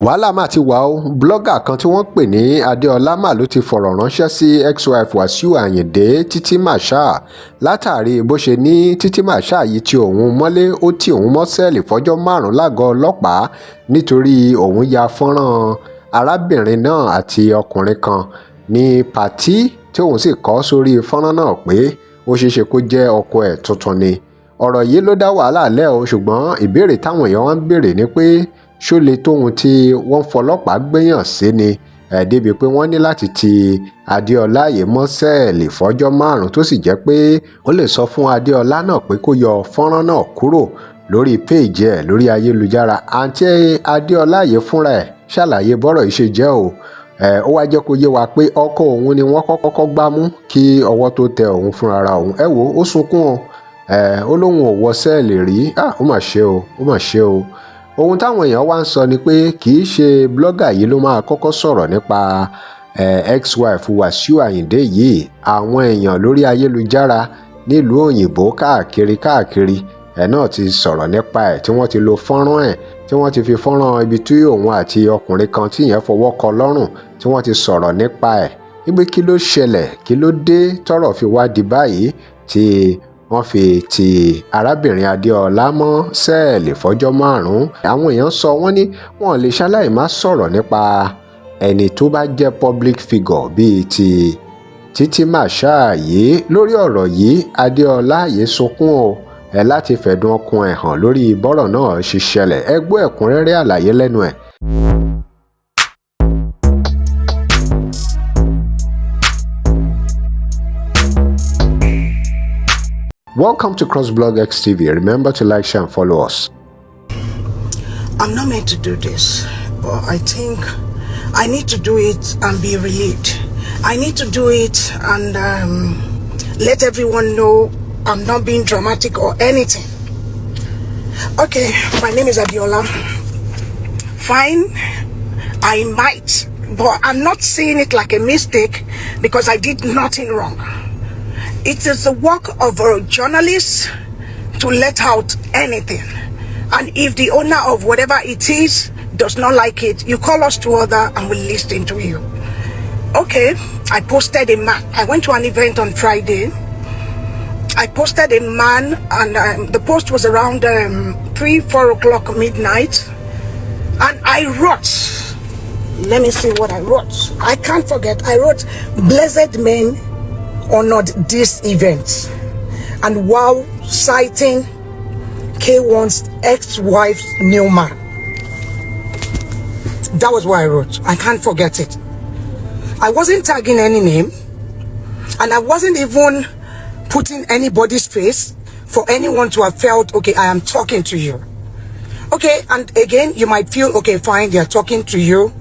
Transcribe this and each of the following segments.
wàhálà mà ti wà ó. Blogger kan tí wọ́n pè ní Adéọlá mà ló ti fọ̀rọ̀ ránṣẹ́ sí ex-wife WASIU Àyìndé Títí Marshal látàrí bó ṣe ní Títí Marshal yìí ti òun mọ́lé, ó tì òun mọ́ sẹ́ẹ̀lì fọ́jọ́ 5 lágọ̀ọ́ ọlọ́pàá nítorí òun ya fọ́nrán arábìnrin náà àti ọkùnrin kan ní pàtí tí òun sì kọ sórí fọ́nrán náà pé ó ṣeéṣe kó jẹ́ ọkọ ẹ̀ tuntun ni. Ọ̀rọ̀ yìí ló dá wàhálà lẹ̀ o, ṣùgbọ́n ìbéèrè táwọn èèyàn wá ń béèrè ni pé ṣó lè tóhun tí wọ́n fọlọ́pàá gbéyàn sí ni débi pé wọ́n ní láti ti Adéọlá yìí mọ́ sẹ́ẹ̀lì fọ́jọ́ 5 tó sì jẹ́ pé ó lè sọ fún Adéọlá náà pé kó yọ fọ́nrán náà kúrò lórí péèjì ẹ̀ lórí ayélujára. Àǹtí Adéọlá yìí fúnra ẹ̀ ṣàlàyé bọ́rọ̀ yìí ṣe jẹ́ o. Ó wá jẹ́ kó yé wa pé ọkọ òun ni wọ́n kọ́kọ́ gbámú kí ọwọ́ tó tẹ òun fúnra òun. Ẹ wo ó sunkún o. Ó lóun ò wọ sẹ́ẹ̀lì rí. Ó mà ṣe o, ó mà ṣe o. Ohun táwọn èèyàn wá ń sọ ni pé kì í ṣe blogger yìí ló máa kọ́kọ́ sọ̀rọ̀ nípa ex-wife WASIU Àyìndé yìí. Àwọn èèyàn lórí ayélujára nílùú òyìnbó káàkiri náà ti sọ̀rọ̀ nípa ẹ̀ tí wọ́n ti lo fọ́nrán ẹ̀ tí wọ́n ti fi fọ́nrán ibi tí òun àti ọkùnrin kan tí ìyẹn fọwọ́ kọ lọ́rùn tí wọ́n ti sọ̀rọ̀ nípa ẹ̀ wípé kí ló ṣẹlẹ̀, kí ló dé tọ́rọ̀ fi wá di báyìí tí wọ́n fi ti arábìnrin Adéọlá mọ́ sẹ́ẹ̀lì fọ́jọ́ 5. Àwọn èèyàn sọ wọ́n ní wọn lè ṣaláì má sọ̀rọ̀ nípa ẹni tó bá jẹ́ public figure bíi ti Títí Marshal yìí. Lórí ọ̀rọ̀ yìí Adéọlá yìí sunkún o láti fẹ̀dùn ọkàn ẹ̀ hàn lórí bọ́rọ̀ náà ṣe ṣẹlẹ̀. Ẹ gbọ́ ẹ̀kúnrẹ́rẹ́ àlàyé lẹ́nu ẹ̀. Welcome to CrossBlogX TV. Remember to like, share and follow us. I'm not meant to do this, but I think I need to do it and be relieved. I need to do it and let everyone know I'm not being dramatic or anything. Okay, my name is Adéọlá. Fine, I might, but I'm not seeing it like a mistake because I did nothing wrong. It is the work of a journalist to let out anything. And if the owner of whatever it is does not like it, you call us to order and we'll listen to you. Okay, I posted a man. I went to an event on Friday. I posted a man and the post was around 3-4 o'clock midnight. And I wrote, let me see what I wrote. I can't forget. I wrote, blessed men honored this event, and while citing K1's ex-wife's new man. That was what I wrote. I can't forget it. I wasn't tagging any name, and I wasn't even putting anybody's face for anyone to have felt, okay, I am talking to you. Okay, and again, you might feel, okay, fine, they're talking to you.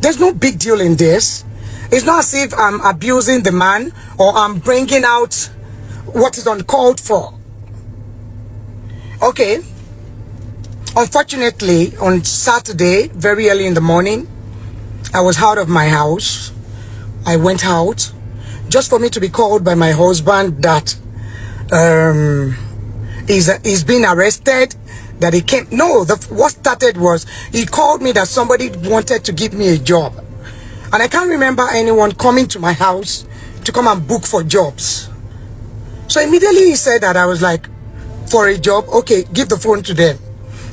There's no big deal in this. It's not as if I'm abusing the man or I'm bringing out what is uncalled for. Okay. Unfortunately, on Saturday, very early in the morning, I was out of my house. I went out just for me to be called by my husband that he's been arrested, that he came. No, what started was he called me that somebody wanted to give me a job. And I can't remember anyone coming to my house to come and book for jobs. So immediately he said that. I was like, for a job? Okay, give the phone to them.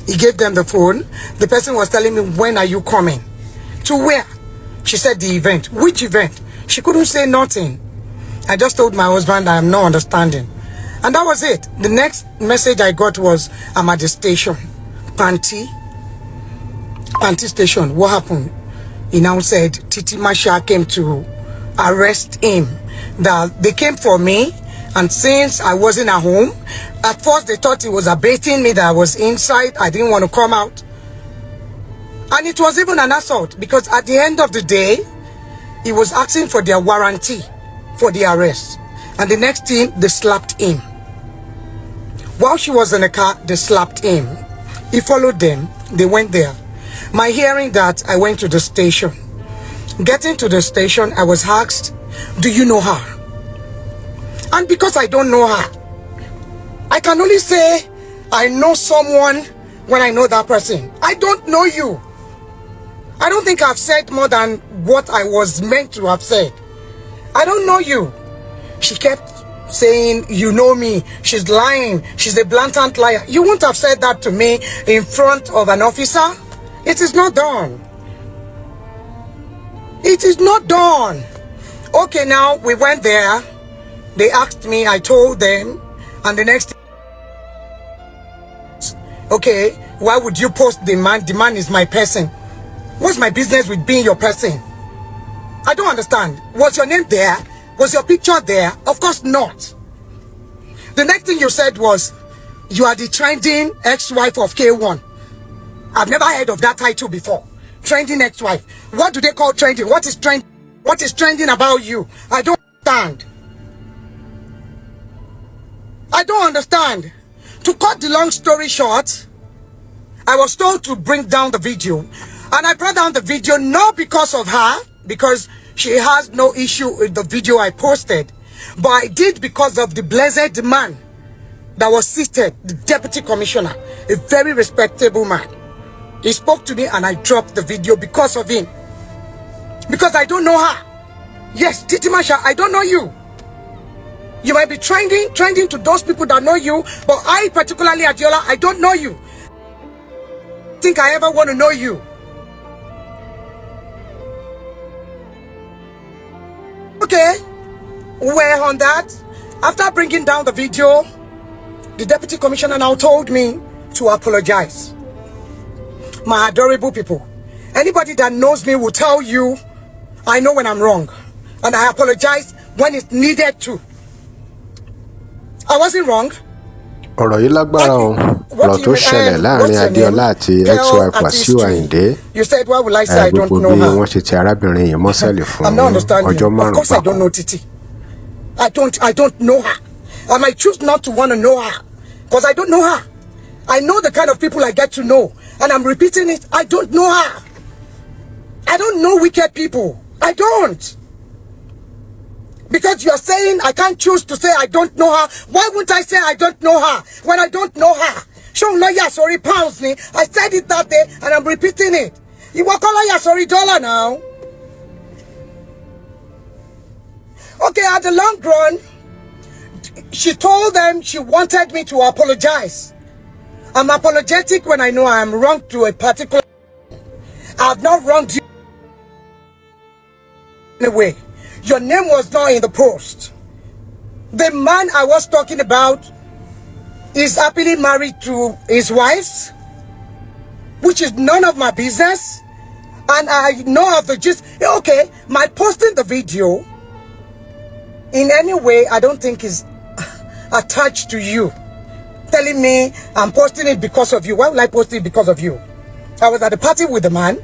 He gave them the phone. The person was telling me, when are you coming? To where? She said the event. Which event? She couldn't say nothing. I just told my husband I am not understanding. And that was it. The next message I got was, I'm at the station. Panty station. What happened? He now said Títí Marshal came to arrest him. That they came for me, and since I wasn't at home, at first they thought he was abating me, that I was inside. I didn't want to come out. And it was even an assault because at the end of the day, he was asking for their warranty for the arrest. And the next thing, they slapped him. While she was in the car, they slapped him. He followed them. They went there. My hearing that, I went to the station. Getting to the station, I was asked, do you know her? And because I don't know her, I can only say I know someone when I know that person. I don't know you. I don't think I've said more than what I was meant to have said. I don't know you. She kept saying, you know me, she's lying, she's a blatant liar. You wouldn't have said that to me in front of an officer. It is not done. It is not done. Okay, now we went there. They asked me, I told them, and the next thing, okay, why would you post the man? The man is my person. What's my business with being your person? I don't understand. Was your name there? Was your picture there? Of course not. The next thing you said was, you are the trending ex-wife of K1. I've never heard of that title before. Trending ex-wife. What do they call trending? What is trending? What is trending about you? I don't understand. I don't understand. To cut the long story short, I was told to bring down the video. And I brought down the video not because of her, because she has no issue with the video I posted, but I did because of the blessed man that was seated, the deputy commissioner, a very respectable man. He spoke to me and I dropped the video because of him. Because I don't know her. Yes, Titi Masha, I don't know you. You might be trending to those people that know you, but I particularly, Adiola, I don't know you. I think I ever want to know you. Okay, we're on that. After bringing down the video, the deputy commissioner now told me to apologize. My adorable people, anybody that knows me will tell you I know when I'm wrong, and I apologize when it's needed to. I wasn't wrong. ọ̀rọ̀ yìí lágbára o. ọ̀rọ̀ tó ṣẹlẹ̀ láàrin Adéọlá àti ex-wife Wàsíù Àyìndé gbogbo bí wọ́n ṣe ti arábìnrin yìí mọ́sẹ̀lẹ̀ fún ọjọ́ márùn-ún papọ̀. I don't know her. I might choose not to want to know her because I don't know her. I know the kind of people I get to know, and I'm repeating it. I don't know her. I don't know wicked people. I don't. Because you're saying I can't choose to say I don't know her. Why wouldn't I say I don't know her when I don't know her? Show no ya sorry pounds me. I said it that day and I'm repeating it. You walk all ya sorry dollar now. Okay, at the long run, she told them she wanted me to apologize. I'm apologetic when I know I am wrong to a particular. I have not wronged you anyway. Your name was not in the post. The man I was talking about is happily married to his wife, which is none of my business. And I know of the gist. Okay, my posting the video in any way, I don't think is attached to you. Telling me I'm posting it because of you. Why would I post it because of you? I was at the party with the man,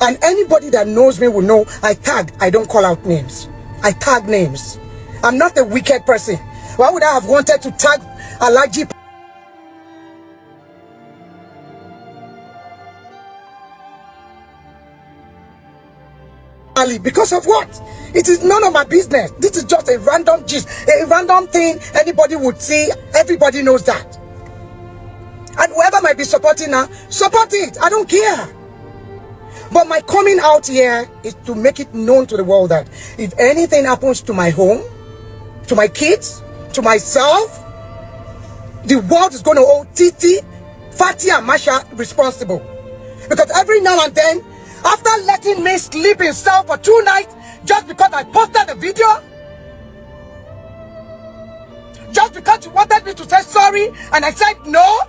and anybody that knows me will know I tag. I don't call out names. I tag names. I'm not a wicked person. Why would I have wanted to tag Alaji? Because of what? It is none of my business. This is just a random gist, a random thing anybody would see. Everybody knows that. And whoever might be supporting her, support it. I don't care. But my coming out here is to make it known to the world that if anything happens to my home, to my kids, to myself, the world is going to hold Titi, Fatty and Masha responsible. Because every now and then, after letting me sleep in cell for 2 nights, just because I posted the video, just because you wanted me to say sorry, and I said no,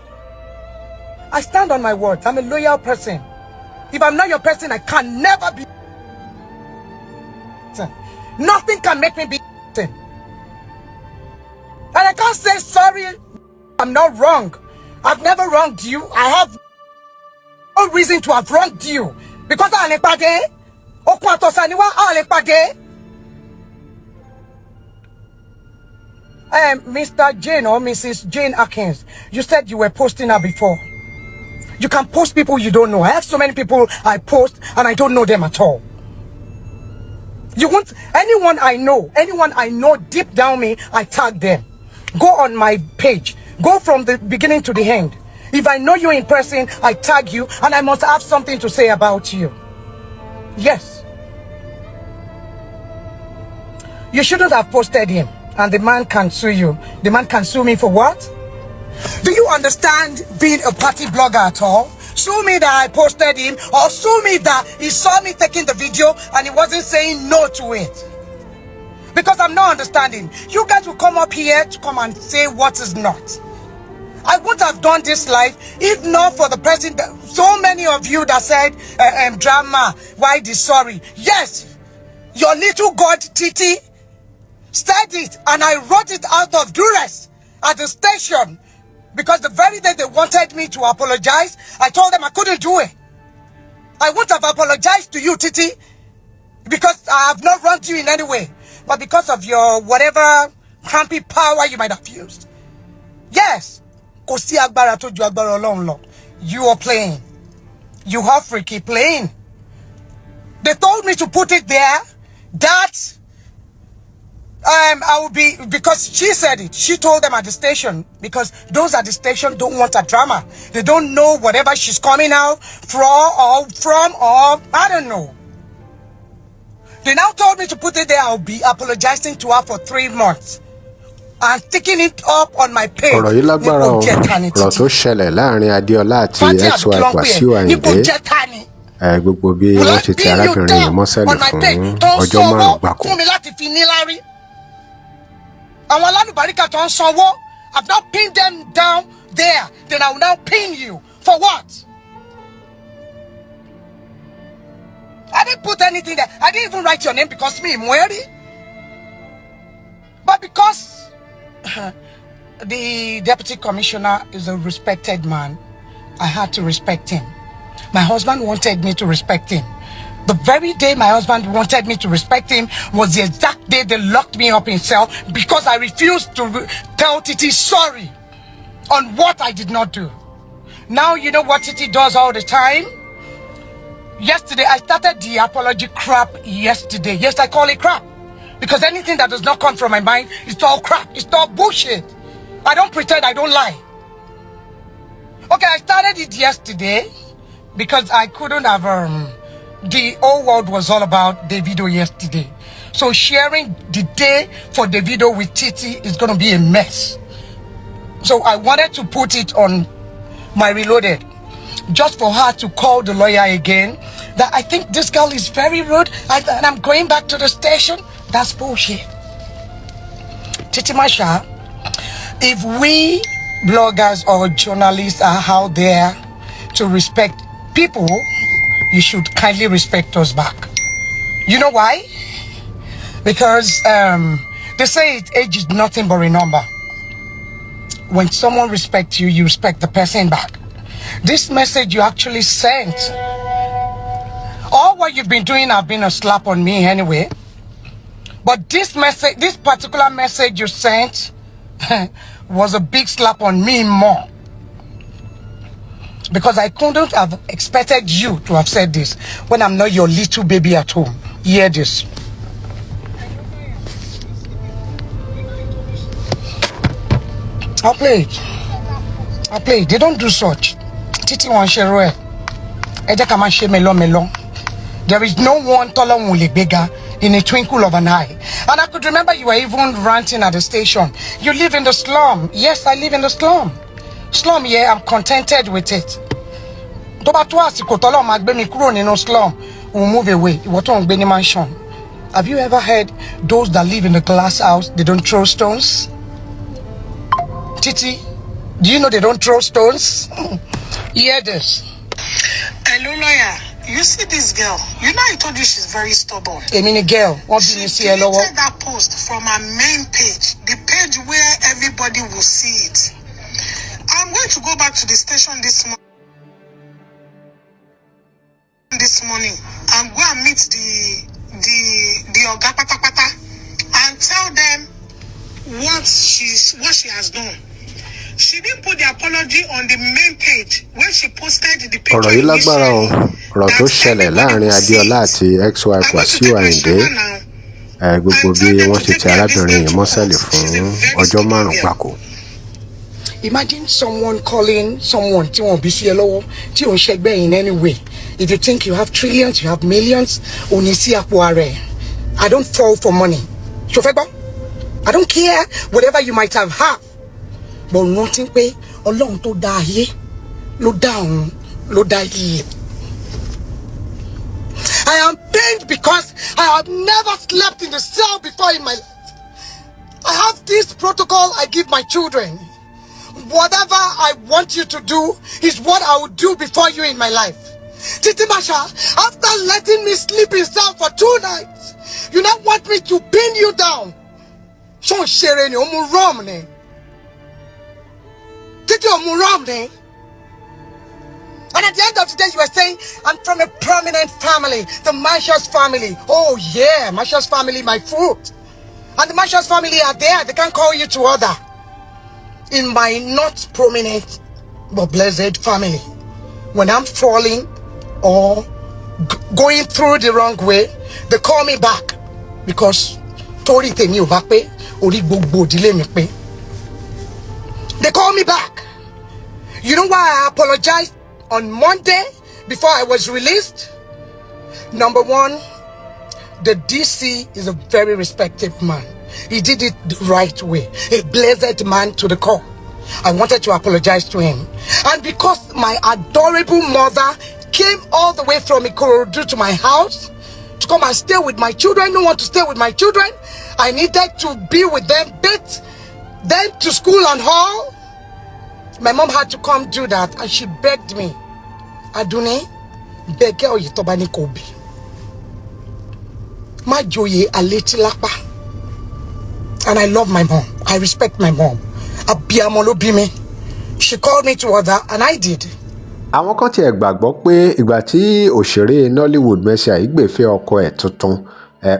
I stand on my word. I'm a loyal person. If I'm not your person, I can never be. Nothing can make me be. And I can't say sorry. I'm not wrong. I've never wronged you. I have no reason to have wronged you. Because I le page. Okwato saniwa I le page. Mr. Jane or Mrs. Jane Atkins, you said you were posting her before. You can post people you don't know. I have so many people I post and I don't know them at all. You want anyone I know deep down me, I tag them. Go on my page. Go from the beginning to the end. If I know you in person, I tag you and I must have something to say about you. Yes. You shouldn't have posted him, and the man can sue you. The man can sue me for what? Do you understand being a party blogger at all? Sue me that I posted him, or sue me that he saw me taking the video and he wasn't saying no to it. Because I'm not understanding. You guys will come up here to come and say what is not. I wouldn't have done this live if not for the person, so many of you that said, drama, why the sorry? Yes, your little god Titi said it, and I wrote it out of duress at the station. Because the very day they wanted me to apologize, I told them I couldn't do it. I wouldn't have apologized to you, Titi, because I have not wronged you in any way. But because of your whatever crampy power you might have used. Yes. You are playing. You are freaky playing. They told me to put it there. That I will be, because she said it. She told them at the station, because those at the station don't want a drama. They don't know whatever she's coming out from, or I don't know. They now told me to put it there. I'll be apologizing to her for 3 months. And taking it up on my page. Ọ̀rọ̀ yìí lágbára o. Ọ̀rọ̀ tó ṣẹlẹ̀ láàrin Adéọlá àti ex-wife Wàsíù Àyìndé. Gbogbo bí wọ́n ṣe ti arábìnrin yìí mọ́sẹ̀lẹ̀ fún ọjọ́ 5 gbáko. Fún mi láti fi ní lárí. Àwọn alálùbáríkà tó ń sanwó. I've not pinned them down there. Then I will now pin you. For what? I didn't put anything there. I didn't even write your name because me, Mweri. But because the deputy commissioner is a respected man, I had to respect him. My husband wanted me to respect him. The very day my husband wanted me to respect him was the exact day they locked me up in cell because I refused to tell Titi sorry on what I did not do. Now you know what Titi does all the time? Yesterday, I started the apology crap yesterday. Yes, I call it crap. Because anything that does not come from my mind, it's all crap. It's all bullshit. I don't pretend, I don't lie. Okay, I started it yesterday because I couldn't have, the whole world was all about Davido yesterday. So sharing the day for Davido with Titi is going to be a mess. So I wanted to put it on my reloaded. Just for her to call the lawyer again, that I think this girl is very rude and I'm going back to the station. That's bullshit. Titi Masha, if we bloggers or journalists are out there to respect people, you should kindly respect us back. You know why? Because they say age is nothing but a number. When someone respects you, you respect the person back. This message you actually sent, all what you've been doing have been a slap on me anyway. But this message, this particular message you sent was a big slap on me more. Because I couldn't have expected you to have said this when I'm not your little baby at home. Hear this. I'll play it. I'll play it. They don't do such. Titi wan share e. Eje ka ma she melon. There is no one taller wule bigger in a twinkle of an eye. And I could remember you were even ranting at the station. You live in the slum. Yes, I live in the slum. Slum, yeah, I'm contented with it. Toba to asiko tolo ma gbe mi kúrò nínú slum, we'll move away. Iwo to ngbe ni mansion. Have you ever heard those that live in a glass house, they don't throw stones? Titi, do you know they don't throw stones? Hear this. Hello, lawyer. You see this girl? You know I told you she's very stubborn. A mini girl. She deleted that post from her main page, the page where everybody will see it. I'm going to go back to the station this morning and go and meet the Oga Patapata and tell them what she has done. She didn't put the apology on the main page when she posted the picture. Ọ̀rọ̀ yìí lágbára o. Ọ̀rọ̀ tó ṣẹlẹ̀ láàrin Adéọlá àti ex-wife Wàsíù Àyìndé. Gbogbo bí wọ́n ṣe ti arábìnrin yìí mọ́sẹ̀lẹ̀ fún ọjọ́ 5 gbáko. Imagine someone calling someone tí wọ́n bí sí ẹ lọ́wọ́ tí ò ń ṣẹgbẹ́ in any way. If you think you have trillions, you have millions, I don't fall for money. I don't care whatever you might have had. But nothing pay Ọlọ́run tó dá ayé ló dá ọ̀run ló dá ayé. I am pained because I have never slept in the cell before in my life. I have this protocol I give my children. Whatever I want you to do is what I will do before you in my life. Titi Masha, after letting me sleep in cell for 2 nights, you now want me to pin you down. So shere ni omu rom ne. Titi omu rom ne. And at the end of the day, you were saying, I'm from a prominent family, the Marshall's family. Oh yeah, Marshall's family, my fruit. And the Marshall's family are there. They can't call you to order. In my not prominent but blessed family, when I'm falling or going through the wrong way, they call me back. Because Tori temi o ba pe, ori gbogbo idile mi pe. They call me back. You know why I apologized on Monday before I was released? Number one, the DC is a very respected man. He did it the right way. A blessed man to the core. I wanted to apologize to him. And because my adorable mother came all the way from Ikorodu to my house to come and stay with my children, no one to stay with my children, I needed to be with them, bit them to school and all. My mom had to come do that, and she begged me, Adune, bege oyitobani kobi. Ma joye aleti lapa. And I love my mom. I respect my mom. Abiyamo ló bí mi. She called me to order, and I did. Àwọn kan tiẹ̀ gbàgbọ́ pé ìgbà tí òṣèré Nollywood Mercy Aigbe fẹ́ ọkọ ẹ̀ tuntun,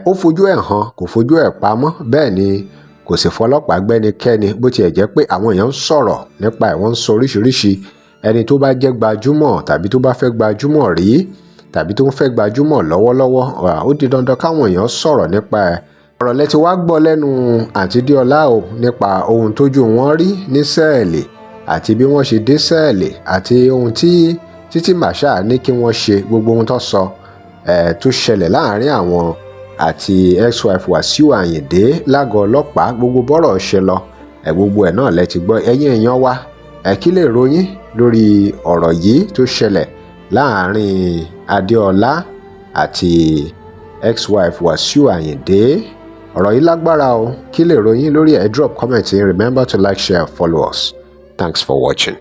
ó fojú ẹ̀ hàn, kò fojú ẹ̀ pamọ́, bẹ́ẹ̀ ni kò sì fọlọ́pàá gbẹ́nikẹ́ni, bó tiẹ̀ jẹ́ pé àwọn èèyàn ń sọ̀rọ̀ nípa ẹ̀, wọ́n ń sọ oríṣiríṣi. Ẹni tó bá jẹ́ gbajúmọ̀ tàbí tó bá fẹ́ gbajúmọ̀ rí tàbí tó ń fẹ́ gbajúmọ̀ lọ́wọ́lọ́wọ́, ó di dandan káwọn èèyàn sọ̀rọ̀ nípa ẹ̀. Ọ̀rọ̀ lẹ ti wá gbọ́ lẹ́nu àǹtí Díọlá o nípa ohun tójú wọn rí ní sẹ́ẹ̀lì àti bí wọ́n ṣe dé sẹ́ẹ̀lì àti ohun tí Títí Màṣá ní kí wọ́n ṣe, gbogbo ohun tó sọ tó ṣẹlẹ̀ láàrin àwọn àti ex-wife Wàsíù Àyìndé lágọ̀ọ́ ọlọ́pàá, gbogbo bọ́rọ̀ ṣe lọ, gbogbo ẹ̀ náà lẹ ti gbọ́. Ẹ̀yin èèyàn wa, kí lè ròyìn lórí ọ̀rọ̀ yìí tó ṣẹlẹ̀ láàrin Adéọlá àti ex-wife Wàsíù Àyìndé? Ọ̀rọ̀ yìí lágbára o. Kí lè ròyìn lórí ẹ̀? Drop comment. Remember to like, share, follow us. Thanks for watching.